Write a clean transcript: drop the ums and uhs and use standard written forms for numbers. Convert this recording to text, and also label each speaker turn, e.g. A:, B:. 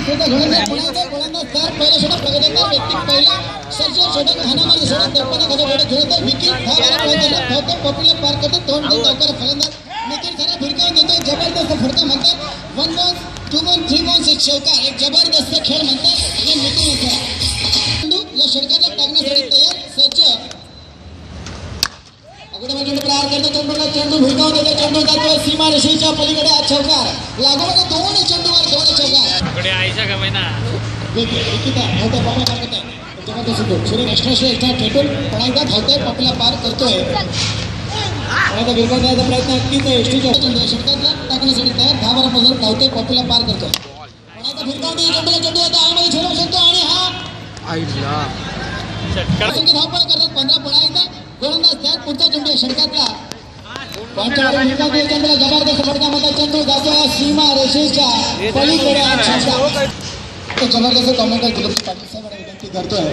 A: स्वतः घडवलं गोलंदाज तर पहिला षटक प्रगतीदार व्यक्ती पहिला सर्जन षटक हाणामारी षटक 53 गडी खेळतो विकेट धावतो पॉप्युलर पार करतो दोन धावकर फलंदाज नितीन खरा भिरकावून देतो जबरदस्त फटका म्हणतात 1 बॉल 2 बॉल 3 बॉल एक चौकार एक जबरदस्त खेळ म्हणतात हे नितीन खरा या षटकाला टाकण्यासाठी तयार सज्ज अगोदर प्रहार करतो चेंडूला चेंडू भिरकावून देतो चेंडू जातोय सीमा रेषेच्या पलीकडे हा चौकार लागोपाठ दोन चेंडूवर दोन चौकार
B: कडे आयशा का ना
A: देखील निकिता धावतो बाबा मारत आहे जबरदस्त सुरू सूर्य एक्स्ट्रा एकटा ठेटून पणाईदा धावतोय पपला पार करतोय आता भिरकावून द्यायचा प्रयत्न नक्कीच एसटीच्या षटकातला टाकण्यासाठी तयार 10-12 पासून धावतोय पपला पार करतोय पणाईदा भिरकावून चेंडूला चेंडू आता आळमध्ये झेलू शकतो आणि हा
C: आईला
A: धावपळ करतात 15 पणाईदा गोलंदाज त्यात पुढचा चेंडू षटकातला चेंडूला जबरदस्त फटका म्हणतात चेंडू जातोय सीमा रेषेच्या पलीकडे जबरदस्त कॉमेंटर दिलीप पाटील साहेब विनंती करतोय